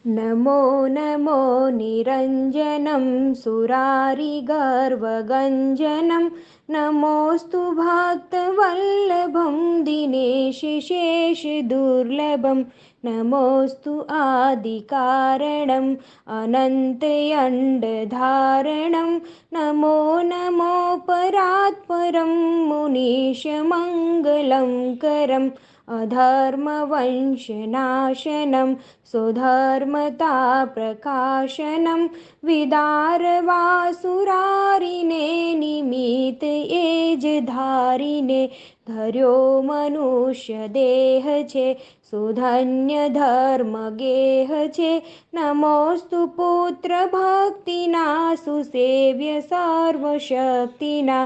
नमो नमो निरञ्जनं सुरारिगर्वगञ्जनं नमोऽस्तु भक्तवल्लभं दिनेशेषदुर्लभं नमोऽस्तु आदिकारणम् अनन्तयण्डधारणं नमो नमो परात्परं मुनीशमङ्गलं करम् अधर्मवंशनाशनं स्वधर्मताप्रकाशनं विदारवासुरारिणे निमित्त एजधारिणे धर्यो मनुष्यदेह छे सुधन्य धर्म गेह छे नमोस्तु पुत्र भक्तिना सुसेव्य सर्वशक्तिना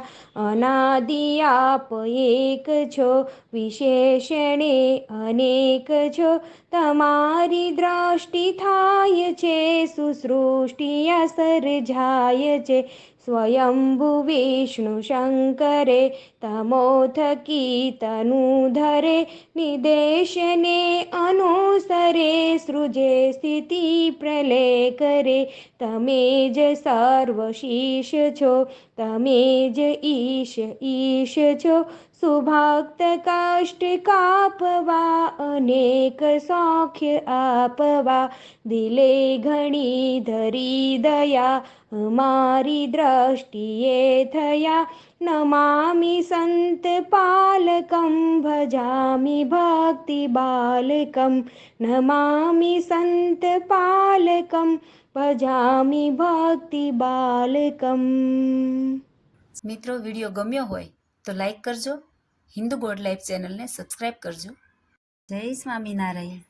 अनादि आप एक छो विशेषणे अनेक छो तमारी दृष्टि थाय छे सुसृष्टि असर्जाय छे स्वयंभु विष्णु शंकरे तमो थकी तनु धरे निदेशने अनुसरे सृजे स्थिति प्रलय करे तमेज सर्वशीष छो तमेज ईश ईश छो सुभक्त कष्ट कापवा अनेक सौख्य आपवा दिले घणी धरी दया हमारी दृष्टिए थया नमामि संत पालकं भजामि भक्ति बालकं नमामि संत पालकं भजामि भक्ति बालकं। મિત્રો વિડીયો ગમ્યો હોય તો લાઈક કરજો, હિન્દુ ગોડ લાઈફ ચેનલને સબસ્ક્રાઈબ કરજો। જય સ્વામિનારાયણ।